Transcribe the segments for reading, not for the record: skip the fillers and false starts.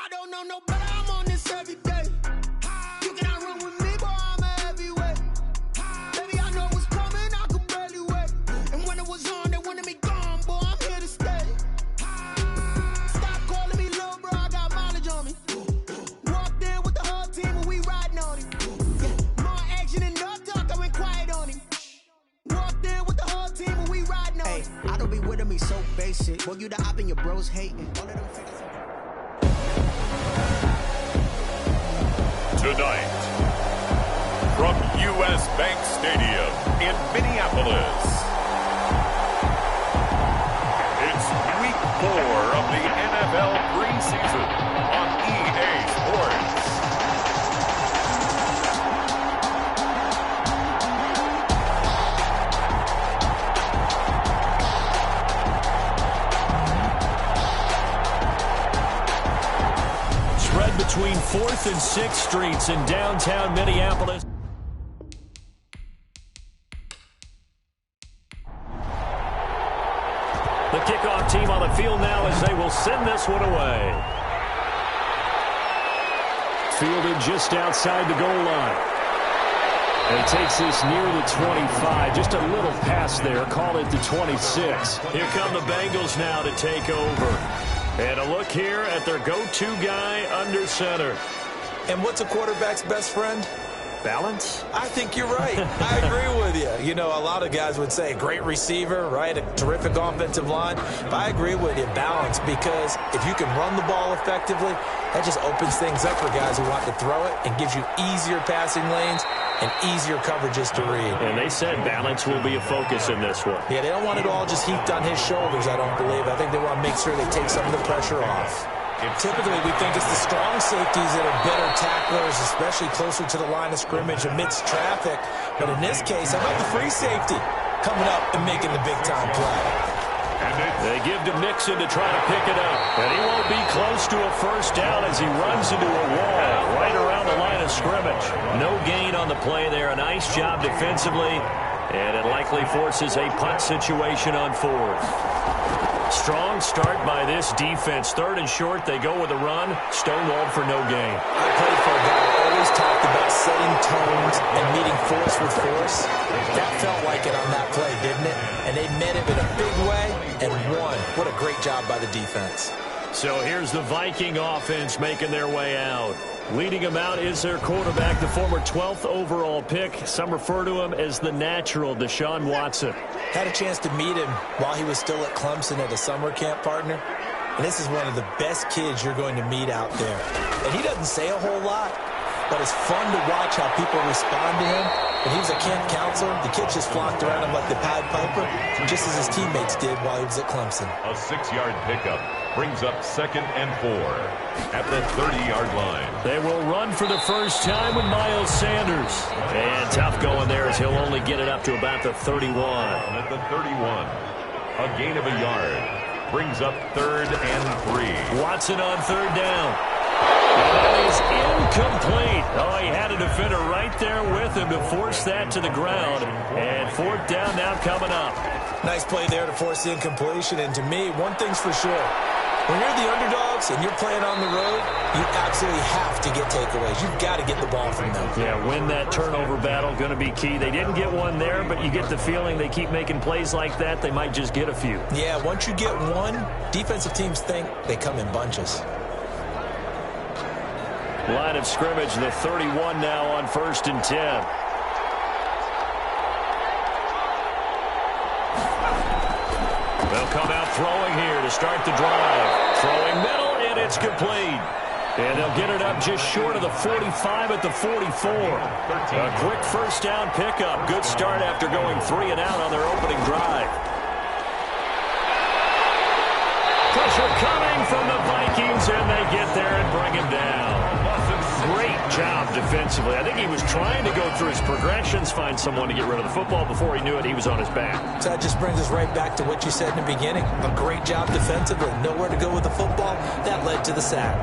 I don't know no better, I'm on this every day. You cannot run with me, boy, I'm a heavyweight. Baby, I know what's coming, I could barely wait. And when it was on, they wanted me gone, boy, I'm here to stay. Stop calling me little bro, I got mileage on me. Walked in with the whole team and we riding on him. Yeah, more action and no talk, I went quiet on him. Walked in with the whole team and we riding on him. I don't be with me so basic. Boy, you the op and your bros hating. All of them figures. Tonight, from U.S. Bank Stadium in Minneapolis, it's Week 4 of the NFL preseason on EA Sports. Between 4th and 6th Streets in downtown Minneapolis. The kickoff team on the field now as they will send this one away. Fielded just outside the goal line. And he takes this near the 25. Just a little pass there. Call it the 26. Here come the Bengals now to take over. And a look here at their go-to guy under center. And what's a quarterback's best friend? Balance? I think you're right. I agree with you. You know, a lot of guys would say great receiver, right? A terrific offensive line. But I agree with you, balance, because if you can run the ball effectively, that just opens things up for guys who want to throw it and gives you easier passing lanes and easier coverages to read. And they said balance will be a focus in this one. Yeah, they don't want it all just heaped on his shoulders, I don't believe. I think they want to make sure they take some of the pressure off. Typically, we think it's the strong safeties that are better tacklers, especially closer to the line of scrimmage amidst traffic. But in this case, how about the free safety coming up and making the big-time play? They give to Mixon to try to pick it up. And he won't be close to a first down as he runs into a wall right around the line of scrimmage. No gain on the play there. A nice job defensively. And it likely forces a punt situation on 4th. Strong start by this defense. 3rd and short, they go with a run. Stonewalled for no gain. I played for a guy who always talked about setting tones and meeting force with force. That felt like it on that play, didn't it? And they met him in a big way and won. What a great job by the defense. So here's the Viking offense making their way out. Leading them out is their quarterback, the former 12th overall pick. Some refer to him as the natural, Deshaun Watson. Had a chance to meet him while he was still at Clemson at a summer camp, partner. And this is one of the best kids you're going to meet out there. And he doesn't say a whole lot, but it's fun to watch how people respond to him. When he was a camp counselor, the kids just flocked around him like the Pied Piper, just as his teammates did while he was at Clemson. A 6-yard pickup brings up 2nd and 4 at the 30-yard line. They will run for the first time with Miles Sanders. And tough going there as he'll only get it up to about the 31. At the 31, a gain of a yard brings up 3rd and 3. Watson on 3rd down. And that is incomplete. Oh, he had a defender right there with him to force that to the ground. And 4th down now coming up. Nice play there to force the incompletion. And to me, one thing's for sure. When you're the underdogs and you're playing on the road, you absolutely have to get takeaways. You've got to get the ball from them. Yeah, win that turnover battle, going to be key. They didn't get one there, but you get the feeling they keep making plays like that, they might just get a few. Yeah, once you get one, defensive teams think they come in bunches. Line of scrimmage, the 31 now on 1st and 10. They'll come out throwing here to start the drive. Throwing middle, and it's complete. And they'll get it up just short of the 45 at the 44. A quick first down pickup. Good start after going 3 and out on their opening drive. Pressure coming from the Vikings, and they get there and bring him down. Great job defensively. I think he was trying to go through his progressions, find someone to get rid of the football. Before he knew it, he was on his back. So that just brings us right back to what you said in the beginning. A great job defensively. Nowhere to go with the football. That led to the sack.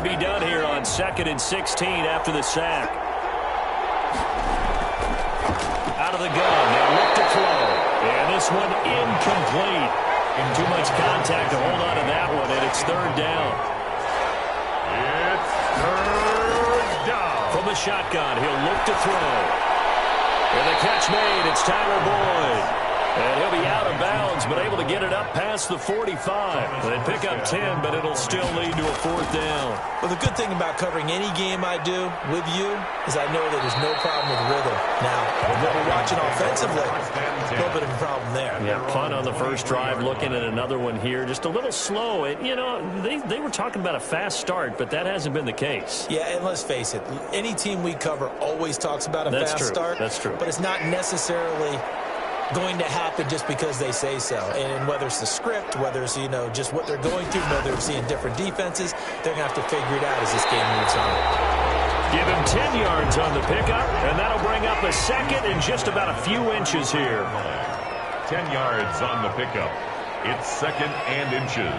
to be done here on 2nd and 16 after the sack. Out of the gun. Now look to throw. And this one incomplete. Too much contact to hold on to that one, and it's 3rd down. It's 3rd down. From the shotgun, he'll look to throw. And the catch made. It's Tyler Boyd. And he'll be out of bounds, but able to get it up past the 45. They pick up 10, but it'll still lead to a 4th down. Well, the good thing about covering any game I do with you is I know that there's no problem with rhythm. Now, when we're watching offensively, a little bit of a problem there. Yeah, punt on the first drive, looking at another one here. Just a little slow. You know, they were talking about a fast start, but that hasn't been the case. Yeah, and let's face it, any team we cover always talks about a fast start. That's true. But it's not necessarily going to happen just because they say so. And whether it's the script, whether it's, just what they're going through, whether they're seeing different defenses, they're going to have to figure it out as this game moves on. Give him 10 yards on the pickup, and that'll bring up a 2nd and just about a few inches here. 10 yards on the pickup. It's 2nd and inches.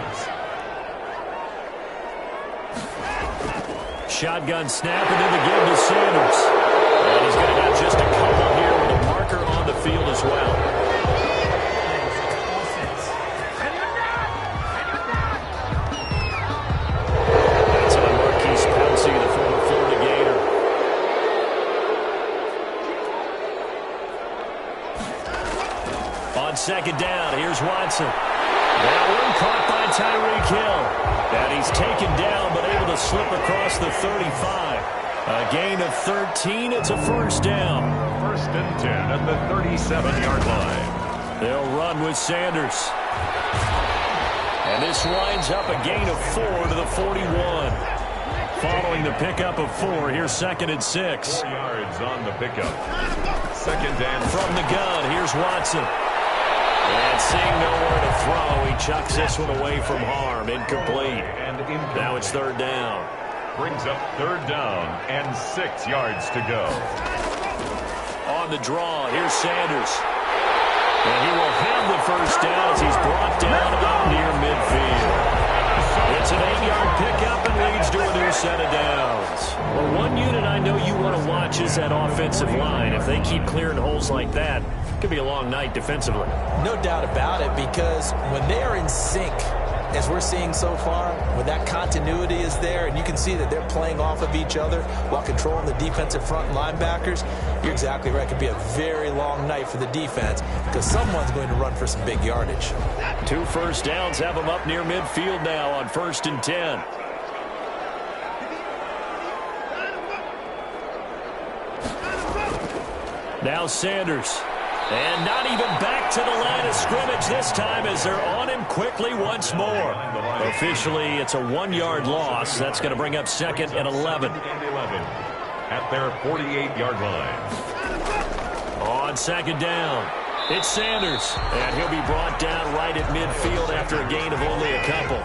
Shotgun snap into the give to Sanders. And he's going to have just a couple here with a marker on the field as well. That's on Marquise Pouncey, the former Florida Gator. On 2nd down, here's Watson. That one caught by Tyreek Hill. And he's taken down, but able to slip across the 35. A gain of 13. It's a 1st down. 1st and 10 at the 37-yard line. They'll run with Sanders. And this winds up a gain of 4 to the 41. Following the pickup of 4, here's 2nd and 6. 4 yards on the pickup. 2nd and from the gun, here's Watson. And seeing nowhere to throw, he chucks this one away from harm. Incomplete. Now it's 3rd down. Brings up 3rd down and 6 yards to go. On the draw, here's Sanders. And he will have the 1st down as he's brought down about near midfield. It's an 8-yard pickup and leads to a new set of downs. Well, one unit I know you want to watch is that offensive line. If they keep clearing holes like that, it could be a long night defensively. No doubt about it, because when they are in sync, as we're seeing so far, when that continuity is there and you can see that they're playing off of each other while controlling the defensive front linebackers, you're exactly right. It could be a very long night for the defense because someone's going to run for some big yardage. 2 1st downs have them up near midfield now on 1st and 10. Now Sanders. And not even back to the line of scrimmage this time as they're on him quickly once more. Officially, it's a 1-yard loss. That's going to bring up 2nd and 11. At their 48-yard line. On 2nd down, it's Sanders. And he'll be brought down right at midfield after a gain of only a couple.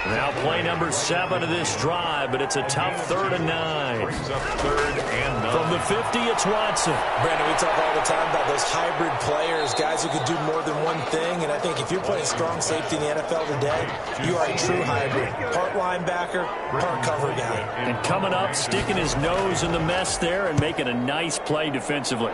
Now play number 7 of this drive, but it's a tough 3rd and 9. Brings up 3rd and 9. From the 50, it's Watson. Brandon, we talk all the time about those hybrid players, guys who could do more than one thing. And I think if you're playing strong safety in the NFL today, you are a true hybrid. Part linebacker, part cover guy. And coming up, sticking his nose in the mess there and making a nice play defensively.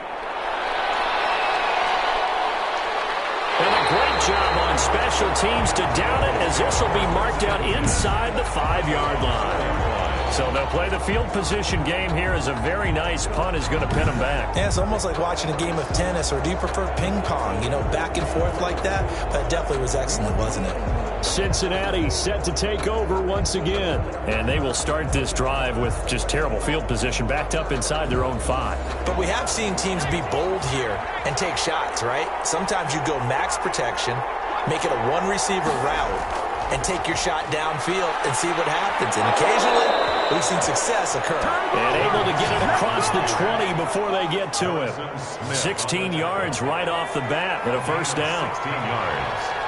And a great job on special teams to down it, as this will be marked out inside the 5-yard line. So they'll play the field position game here as a very nice punt is going to pin them back. Yeah, it's almost like watching a game of tennis, or do you prefer ping pong? Back and forth like that? That definitely was excellent, wasn't it? Cincinnati set to take over once again. And they will start this drive with just terrible field position, backed up inside their own 5. But we have seen teams be bold here and take shots, right? Sometimes you go max protection, make it a one-receiver route, and take your shot downfield and see what happens. And occasionally, we've seen success occur. And able to get it across the 20 before they get to him. 16 yards right off the bat and a 1st down. 16 yards.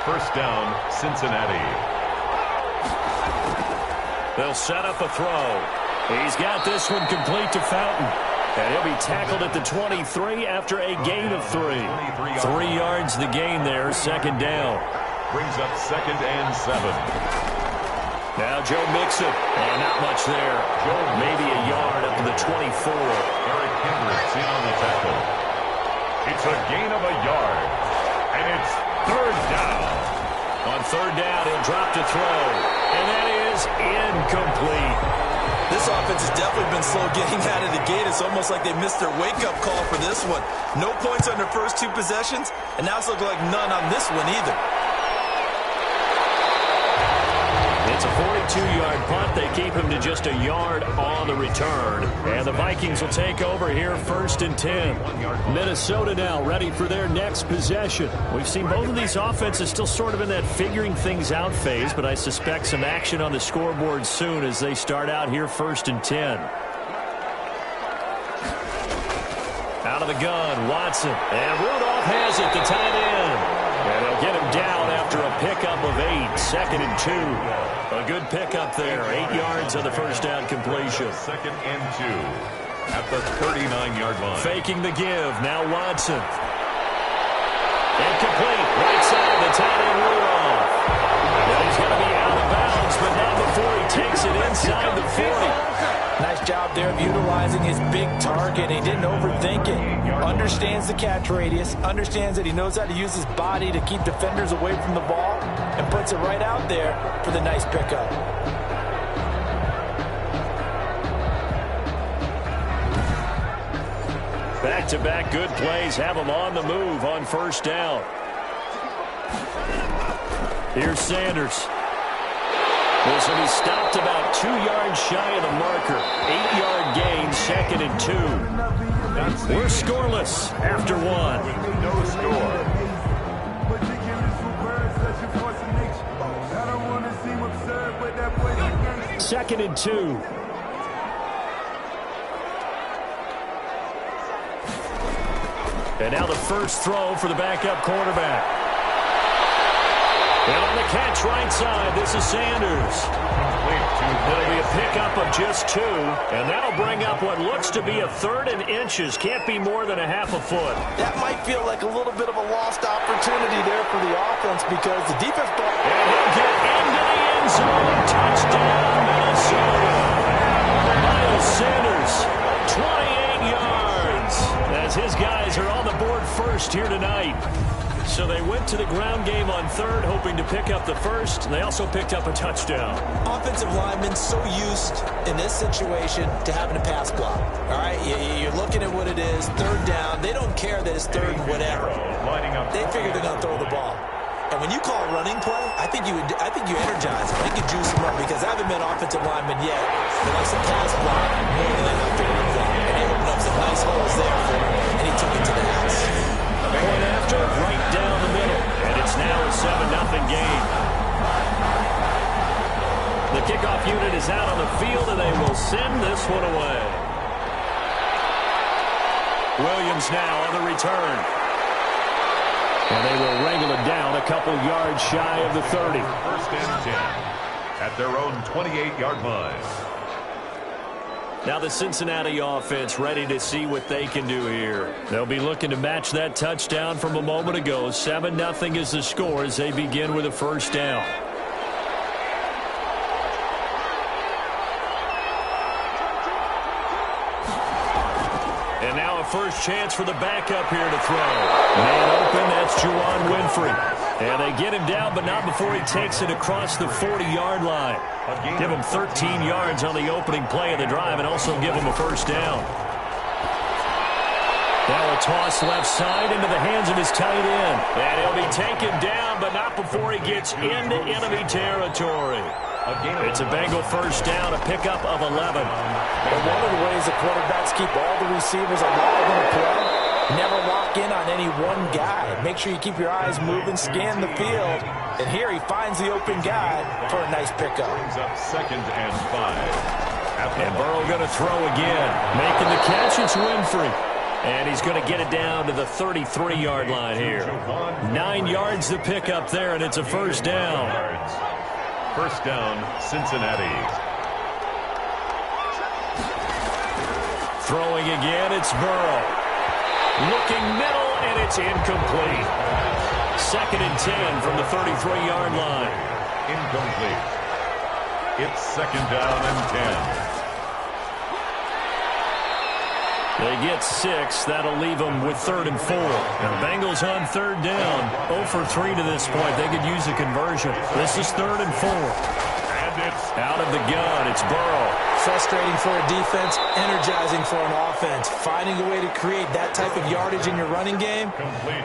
1st down, Cincinnati. They'll set up a throw. He's got this one complete to Fountain. And he'll be tackled at the 23 after a gain of 3. 3 yards the gain there, 2nd down. Brings up 2nd and 7. Now Joe Mixon. And not much there. Maybe a yard up to the 24. Eric Kendricks in on the tackle. It's a gain of a yard. And it's third down. On third down, he'll drop to throw. And that is incomplete. This offense has definitely been slow getting out of the gate. It's almost like they missed their wake-up call for this one. No points on their first 2 possessions, and now it's looking like none on this one either. It's a 42-yard punt. They keep him to just a yard on the return. And the Vikings will take over here, 1st and 10. Minnesota now ready for their next possession. We've seen both of these offenses still sort of in that figuring things out phase, but I suspect some action on the scoreboard soon as they start out here, 1st and 10. Out of the gun, Watson. And Rudolph has it, the tight end. And they'll get him down after a pickup of 8, 2nd and 2. A good pickup there, 8 yards on the first down completion. 2nd and 2 at the 39-yard line. Faking the give, now Watson. Incomplete, right side, the tight end Rudolph. And he's going to be out of bounds, but not before he takes it inside the 40. Nice job there of utilizing his big target. He didn't overthink it. Understands the catch radius. Understands that he knows how to use his body to keep defenders away from the ball. And puts it right out there for the nice pickup. Back-to-back good plays have him on the move on first down. Here's Sanders. This will be stopped about 2 yards shy of the marker. 8-yard gain, 2nd and 2. We're scoreless after 1. No score. 2nd and 2. And now the first throw for the backup quarterback. And on the catch right side, this is Sanders. It'll be a pickup of just 2, and that'll bring up what looks to be a 3rd and inches. Can't be more than a half a foot. That might feel like a little bit of a lost opportunity there for the offense because the defense... And he'll get into the end zone. Touchdown, Minnesota. Miles Sanders, 28 yards, as his guys are on the board first here tonight. So they went to the ground game on 3rd, hoping to pick up the first. They also picked up a touchdown. Offensive linemen so used in this situation to having a pass block. All right, you're looking at what it is, 3rd down. They don't care that it's 3rd and whatever. They figure they're going to throw the ball. And when you call a running play, I think you energize them. I think you juice them up because I haven't met offensive linemen yet that likes a pass block more than they like to run block. And they opened up some nice holes there for him, and he took it to the house. Going after right down the middle, and it's now a 7-0 game. The kickoff unit is out on the field, and they will send this one away. Williams now on the return. And they will wrangle it down a couple yards shy of the 30. 1st and 10 at their own 28-yard line. Now the Cincinnati offense ready to see what they can do here. They'll be looking to match that touchdown from a moment ago. 7-0 is the score as they begin with a first down. And now a first chance for the backup here to throw. Man open, that's Juwan Winfrey. And they get him down, but not before he takes it across the 40-yard line. Give him 13 yards on the opening play of the drive and also give him a first down. Now a toss left side into the hands of his tight end. And he'll be taken down, but not before he gets into enemy territory. It's a Bengal first down, a pickup of 11. And one of the ways the quarterbacks keep all the receivers alive in a play, never lock in on any one guy. Make sure you keep your eyes moving, scan the field. And here he finds the open guy for a nice pickup. Brings up 2nd and 5. And Burrow going to throw again. Making the catch, it's Winfrey. And he's going to get it down to the 33-yard line here. 9 yards to pick up there, and it's a first down. First down, Cincinnati. Throwing again, it's Burrow. Looking middle, and it's incomplete. 2nd and 10 from the 33-yard line. Incomplete. It's 2nd down and 10. They get 6. That'll leave them with 3rd and 4. Now, the Bengals on 3rd down. 0 for 3 to this point. They could use a conversion. This is 3rd and 4. And it's out of the gun. It's Burrow. Frustrating for a defense, energizing for an offense. Finding a way to create that type of yardage in your running game,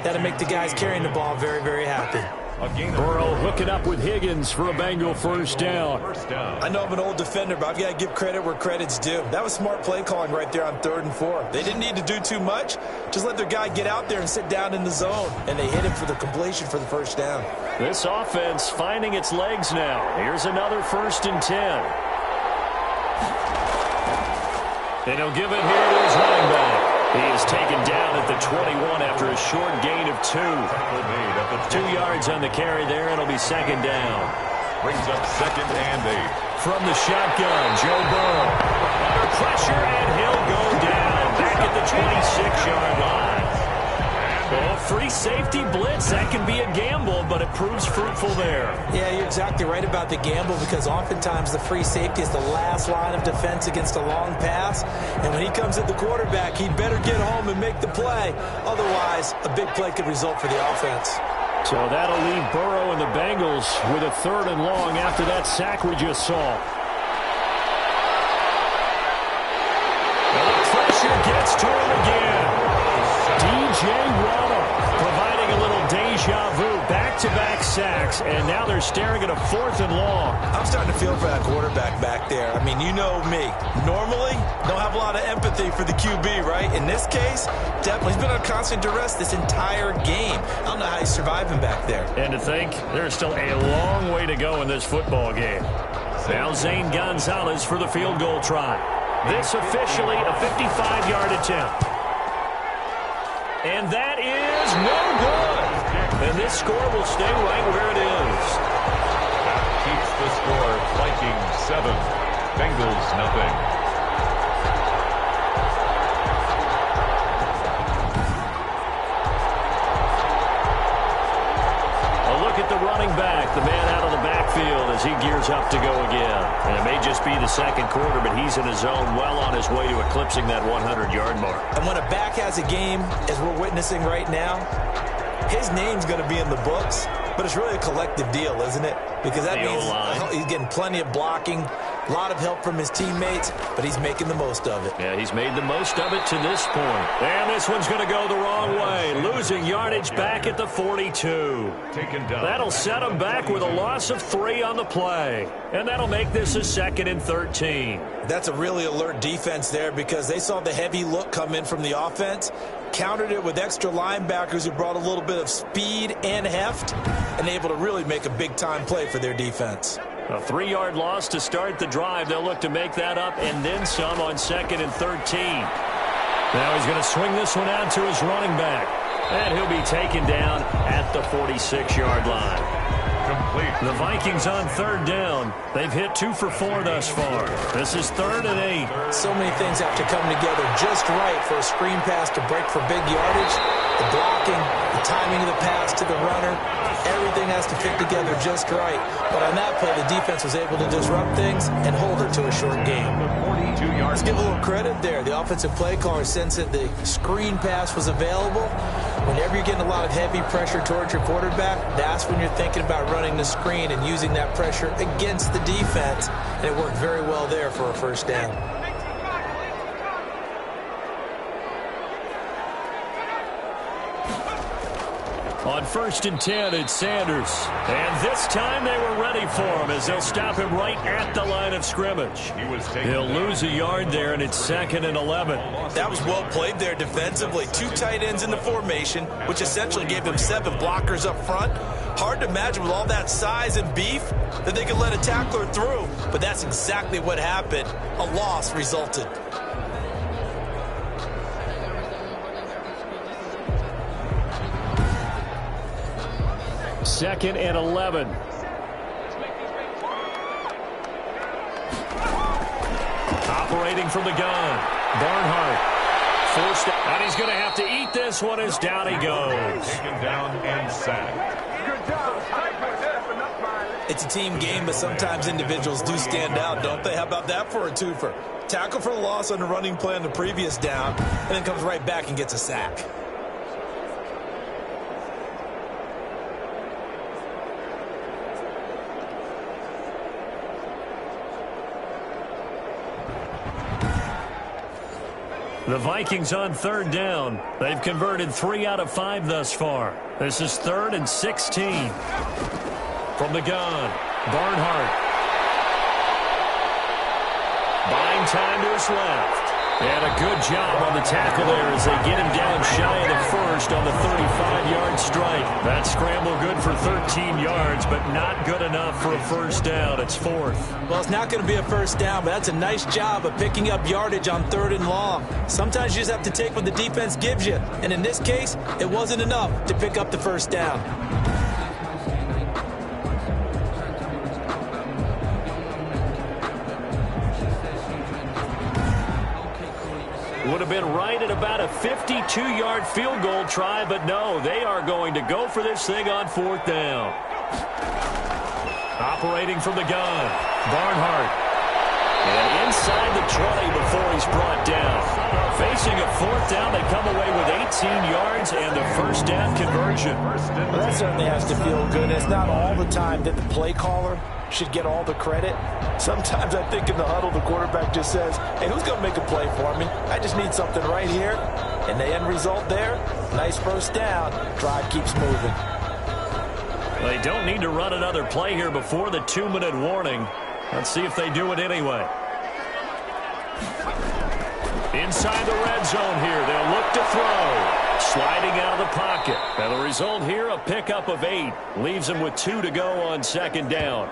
that'll make the guys carrying the ball very, very happy. Burrow hooking up with Higgins for a Bengal first down. I know I'm an old defender, but I've got to give credit where credit's due. That was smart play calling right there on 3rd and 4. They didn't need to do too much. Just let their guy get out there and sit down in the zone. And they hit him for the completion for the first down. This offense finding its legs now. Here's another 1st and 10. And he'll give it here to his running back. He is taken down at the 21 after a short gain of 2. 2 yards on the carry there, and it'll be 2nd down. Brings up 2nd and 8. From the shotgun, Joe Burrow. Under pressure, and he'll go down back at the 26-yard line. Well, free safety blitz, that can be a gamble, but it proves fruitful there. Yeah, you're exactly right about the gamble because oftentimes the free safety is the last line of defense against a long pass. And when he comes at the quarterback, he'd better get home and make the play. Otherwise, a big play could result for the offense. So that'll leave Burrow and the Bengals with a 3rd and long after that sack we just saw. And the pressure gets to him again. DJ Waddle providing a little deja vu, back-to-back sacks, and now they're staring at a 4th and long. I'm starting to feel for that quarterback back there. I mean, you know me. Normally, don't have a lot of empathy for the QB, right? In this case, definitely. He's been on constant duress this entire game. I don't know how he's surviving back there. And to think, there's still a long way to go in this football game. Now Zane Gonzalez for the field goal try. This officially a 55-yard attempt. And that is no good. And this score will stay right where it is. That keeps the score. Vikings 7, Bengals nothing. At the running back, the man out of the backfield as he gears up to go again. And it may just be the 2nd quarter, but he's in his zone, well on his way to eclipsing that 100-yard mark. And when a back has a game, as we're witnessing right now, his name's going to be in the books, but it's really a collective deal, isn't it? Because that means he's getting plenty of blocking, a lot of help from his teammates, but he's making the most of it. Yeah, he's made the most of it to this point. And this one's going to go the wrong way, losing yardage back at the 42. That'll set him back with a loss of 3 on the play. And that'll make this a 2nd and 13. That's a really alert defense there because they saw the heavy look come in from the offense, countered it with extra linebackers who brought a little bit of speed and heft, and able to really make a big-time play for their defense. A 3-yard loss to start the drive. They'll look to make that up and then some on 2nd and 13. Now he's going to swing this one out to his running back. And he'll be taken down at the 46-yard line. Complete. The Vikings on 3rd down. They've hit 2 for 4 thus far. This is 3rd and 8. So many things have to come together just right for a screen pass to break for big yardage. The blocking, the timing of the pass to the runner, everything has to fit together just right. But on that play, the defense was able to disrupt things and hold it to a short game. Let's give a little credit there. The offensive play caller sensed that the screen pass was available. Whenever you're getting a lot of heavy pressure towards your quarterback, that's when you're thinking about running the screen and using that pressure against the defense. And it worked very well there for a first down. On 1st and 10, it's Sanders. And this time they were ready for him as they'll stop him right at the line of scrimmage. He'll lose a yard there, and it's 2nd and 11. That was well played there defensively. 2 tight ends in the formation, which essentially gave them 7 blockers up front. Hard to imagine with all that size and beef that they could let a tackler through. But that's exactly what happened. A loss resulted. Second and 11. Operating from the gun. Barnhart forced, and he's going to have to eat this one as down he goes. Taken down and sacked. Good job. Tight with this, but not mine. It's a team game, but sometimes individuals do stand out, don't they? How about that for a twofer? Tackle for the loss on the running play on the previous down, and then comes right back and gets a sack. The Vikings on third down. They've converted 3 out of 5 thus far. This is 3rd and 16. From the gun, Barnhart. Buying time to his left. And a good job on the tackle there as they get him down shy of the first on the 35-yard strike. That scramble good for 13 yards, but not good enough for a first down. It's 4th. Well, it's not going to be a first down, but that's a nice job of picking up yardage on 3rd and long. Sometimes you just have to take what the defense gives you. And in this case, it wasn't enough to pick up the first down. Would have been right at about a 52-yard field goal try, but no, they are going to go for this thing on 4th down. Operating from the gun, Barnhart. And inside the 20 before he's brought down. Facing a 4th down, they come away with 18 yards and the first down conversion. Well, that certainly has to feel good. It's not all the time that the play caller should get all the credit. Sometimes I think in the huddle, the quarterback just says, hey, who's going to make a play for me? I just need something right here. And the end result there, nice first down. Drive keeps moving. They don't need to run another play here before the 2-minute warning. Let's see if they do it anyway. Inside the red zone here, they'll look to throw. Sliding out of the pocket. And the result here, a pickup of 8. Leaves them with 2 to go on 2nd down.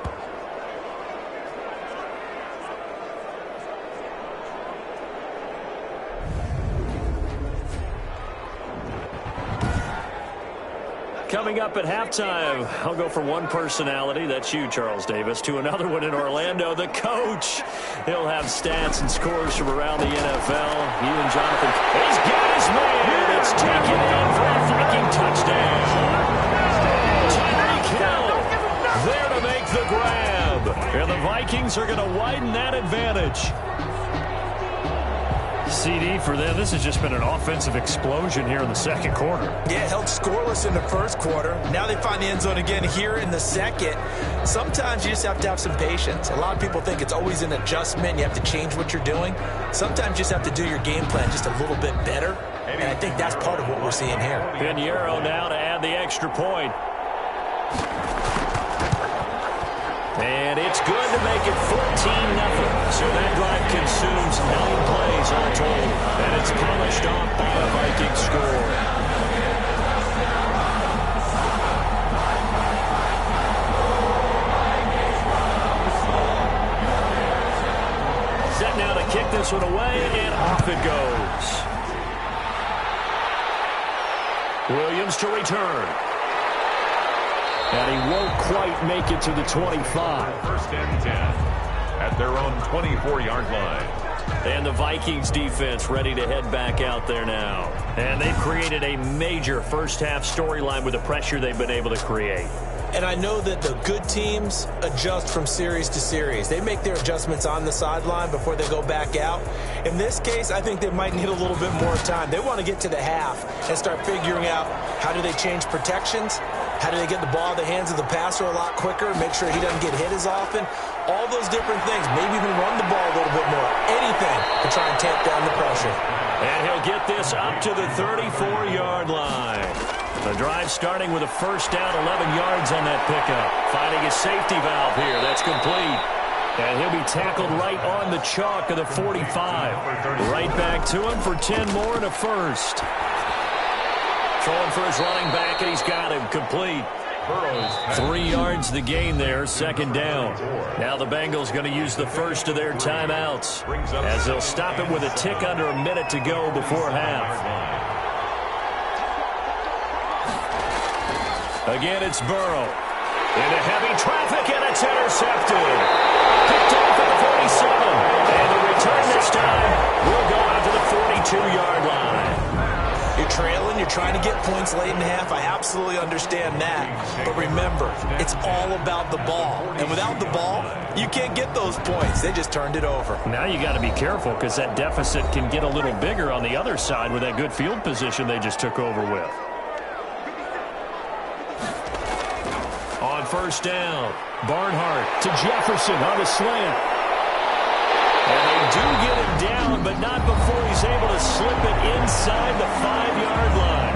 Coming up at halftime, I'll go from one personality, that's you, Charles Davis, to another one in Orlando, the coach. He'll have stats and scores from around the NFL. You and Jonathan, he's got his man. It's taken in for a Viking touchdown. Tyreek Hill there to make the grab. And the Vikings are going to widen that advantage. CD for them. This has just been an offensive explosion here in the second quarter. Yeah, held scoreless in the first quarter. Now they find the end zone again here in the second. Sometimes you just have to have some patience. A lot of people think it's always an adjustment. You have to change what you're doing. Sometimes you just have to do your game plan just a little bit better. And I think that's part of what we're seeing here. Pinheiro now to add the extra point. And it's good to make it 14-0. So that drive consumes 9 plays all told. And it's polished off by a Viking score. Set now to kick this one away, and off it goes. Williams to return. And he won't quite make it to the 25. 1st and 10 at their own 24-yard line. And the Vikings defense ready to head back out there now. And they've created a major first-half storyline with the pressure they've been able to create. And I know that the good teams adjust from series to series. They make their adjustments on the sideline before they go back out. In this case, I think they might need a little bit more time. They want to get to the half and start figuring out how do they change protections, how do they get the ball in the hands of the passer a lot quicker, make sure he doesn't get hit as often. All those different things. Maybe even run the ball a little bit more. Anything to try and tamp down the pressure. And he'll get this up to the 34-yard line. The drive starting with a first down, 11 yards on that pickup. Finding his safety valve here. That's complete. And he'll be tackled right on the chalk of the 45. Right back to him for 10 more and a first. Throwing for his running back, and he's got him complete. 3 yards the gain there, 2nd down. Now the Bengals going to use the first of their timeouts as they'll stop it with a tick under a minute to go before half. Again, it's Burrow. Into heavy traffic, and it's intercepted. Picked off at the 47. And the return this time will go out to the 42-yard line. You're trailing, you're trying to get points late in the half. I absolutely understand that. But remember, it's all about the ball. And without the ball, you can't get those points. They just turned it over. Now you got to be careful because that deficit can get a little bigger on the other side with that good field position they just took over with. On first down, Barnhart to Jefferson on the slant. And they do get him down, but not before he's able to slip it inside the 5-yard line.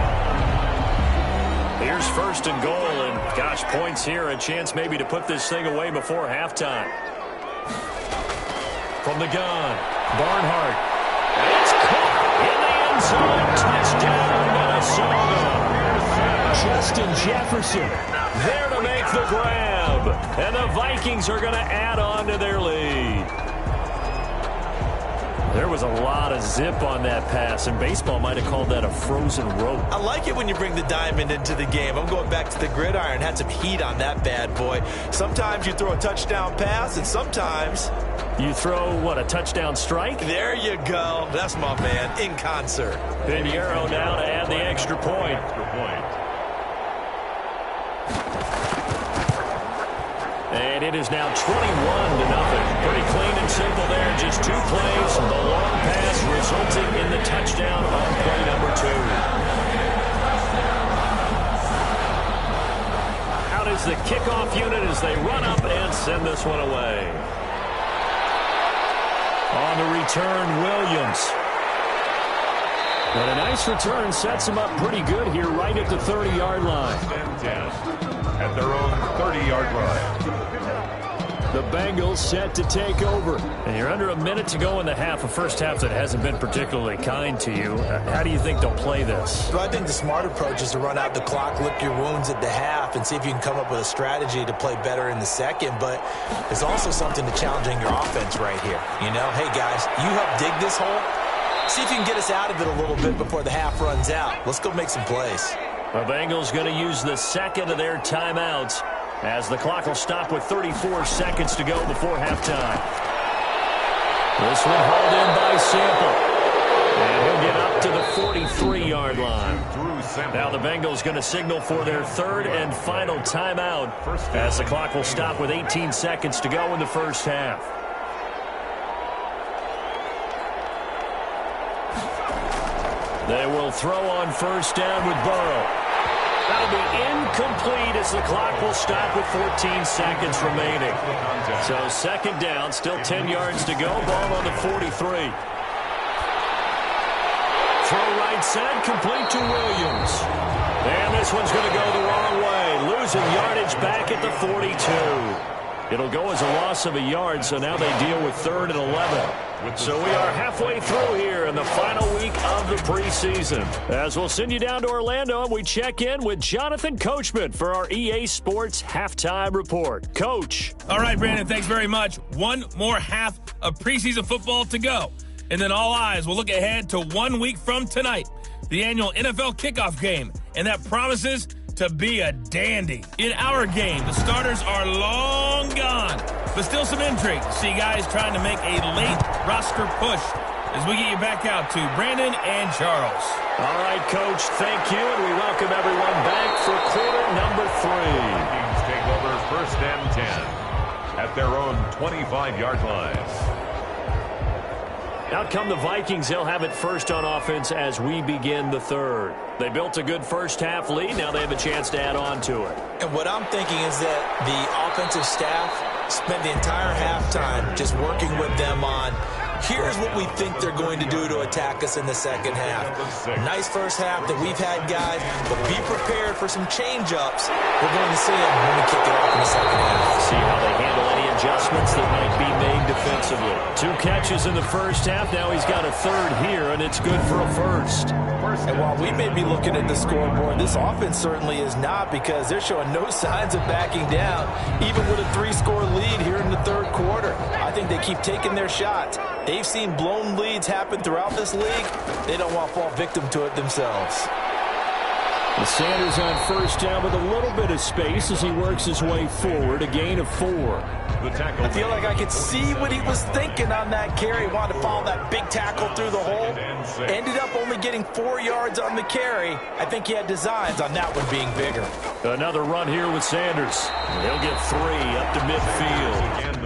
Here's first and goal, and gosh, points here, a chance maybe to put this thing away before halftime. From the gun, Barnhart. It's caught in the end zone, touchdown Minnesota. Justin Jefferson there to make the grab, and the Vikings are going to add on to their lead. There was a lot of zip on that pass, and baseball might have called that a frozen rope. I like it when you bring the diamond into the game. I'm going back to the gridiron. Had some heat on that bad boy. Sometimes you throw a touchdown pass, and sometimes you throw, what, a touchdown strike? There you go. That's my man, in concert. Pinheiro now to add the extra point. And it is now 21-0. Pretty clean and simple there. Just 2 plays. The long pass resulting in the touchdown on play number 2. Out is the kickoff unit as they run up and send this one away. On the return, Williams. And a nice return sets them up pretty good here right at the 30-yard line. At their own 30-yard line. The Bengals set to take over. And you're under a minute to go in the half, a first half that hasn't been particularly kind to you. How do you think they'll play this? Well, I think the smart approach is to run out the clock, lick your wounds at the half, and see if you can come up with a strategy to play better in the second. But there's also something to challenging your offense right here. You know, hey, guys, you help dig this hole. See if you can get us out of it a little bit before the half runs out. Let's go make some plays. The Bengals going to use the second of their timeouts as the clock will stop with 34 seconds to go before halftime. This one hauled in by Sample. And he'll get up to the 43-yard line. Now the Bengals going to signal for their third and final timeout as the clock will stop with 18 seconds to go in the first half. They will throw on first down with Burrow. That'll be incomplete as the clock will stop with 14 seconds remaining. So second down, still 10 yards to go. Ball on the 43. Throw right side, complete to Williams. And this one's going to go the wrong way. Losing yardage back at the 42. It'll go as a loss of a yard, so now they deal with 3rd and 11. So we are halfway through here in the final week of the preseason. As we'll send you down to Orlando, and we check in with Jonathan Coachman for our EA Sports Halftime Report. Coach. All right, Brandon, thanks very much. One more half of preseason football to go. And then all eyes will look ahead to 1 week from tonight, the annual NFL kickoff game. And that promises to be a dandy. In our game, the starters are long gone, but still some intrigue. See guys trying to make a late roster push as we get you back out to Brandon and Charles. All right, Coach, thank you, and we welcome everyone back for quarter number 3. Vikings take over 1st and 10 at their own 25-yard line. Out come the Vikings. They'll have it first on offense as we begin the third. They built a good first half lead. Now they have a chance to add on to it. And what I'm thinking is that the offensive staff spent the entire halftime just working with them on, here's what we think they're going to do to attack us in the second half. Nice first half that we've had, guys, but be prepared for some change-ups. We're going to see them when we kick it off in the second half. See how they handle any adjustments that might be made defensively. 2 catches in the first half. Now he's got a third here, and it's good for a first. And while we may be looking at the scoreboard, this offense certainly is not, because they're showing no signs of backing down, even with a 3-score lead here in the third quarter. I think they keep taking their shots. They've seen blown leads happen throughout this league. They don't want to fall victim to it themselves. Sanders on first down with a little bit of space as he works his way forward. A gain of 4. The tackle. I feel like I could see what he was thinking on that carry. He wanted to follow that big tackle through the hole. Ended up only getting 4 yards on the carry. I think he had designs on that one being bigger. Another run here with Sanders. He'll get 3 up to midfield.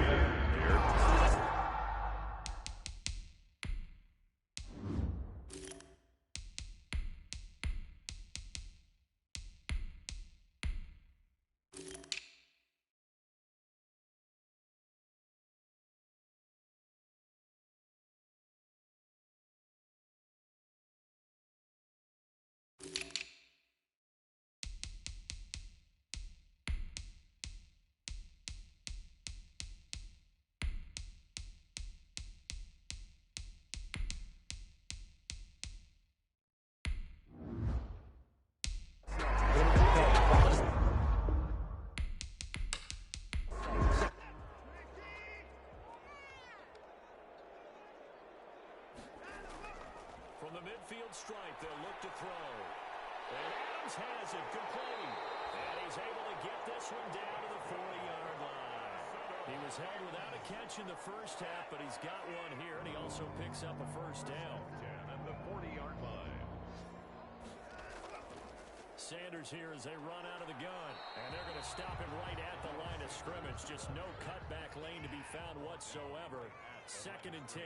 From the midfield stripe, they'll look to throw. And Adams has it complete. And he's able to get this one down to the 40-yard line. He was held without a catch in the first half, but he's got one here, and he also picks up a first down. And the 40-yard line. Sanders here as they run out of the gun. And they're going to stop him right at the line of scrimmage. Just no cutback lane to be found whatsoever. 2nd and 10.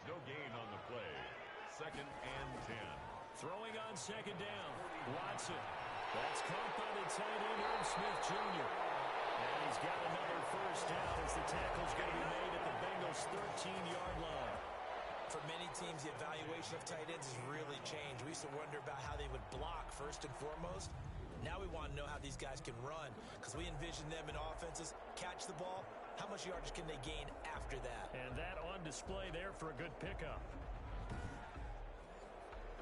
No gain on the play. 2nd and 10. Throwing on 2nd down. Watson. That's caught by the tight end, Irv Smith Jr. And he's got another first down as the tackle's going to be made at the Bengals' 13-yard line. For many teams, the evaluation of tight ends has really changed. We used to wonder about how they would block first and foremost. Now we want to know how these guys can run because we envision them in offenses. Catch the ball. How much yardage can they gain after that? And that on display there for a good pickup.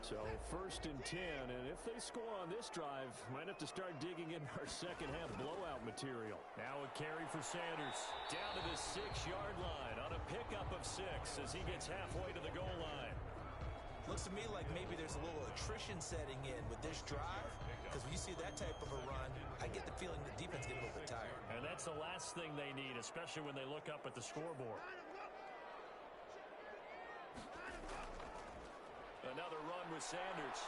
So 1st and 10, and if they score on this drive, might have to start digging in our second half blowout material. Now a carry for Sanders down to the 6-yard line on a pickup of 6 as he gets halfway to the goal line. Looks to me like maybe there's a little attrition setting in with this drive because when you see that type of a run, I get the feeling the defense getting a little bit tired. And that's the last thing they need, especially when they look up at the scoreboard. Another run with Sanders.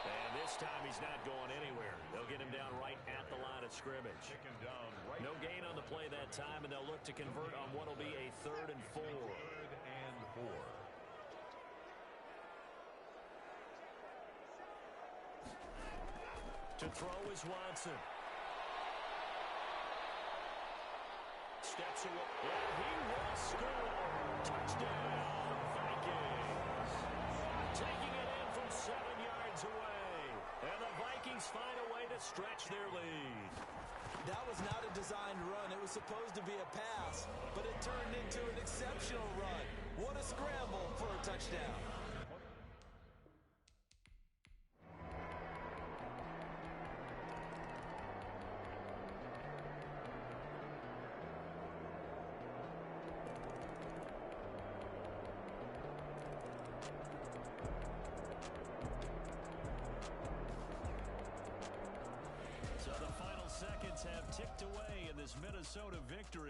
And this time he's not going anywhere. They'll get him down right at the line of scrimmage. No gain on the play that time, and they'll look to convert on what will be a 3rd and 4. 3rd and 4. To throw is Watson. Steps away. And he will score. Touchdown, Vikings. Taking it in from 7 yards away. And the Vikings find a way to stretch their lead. That was not a designed run. It was supposed to be a pass, but it turned into an exceptional run. What a scramble for a touchdown. So the final seconds have ticked away in this Minnesota victory.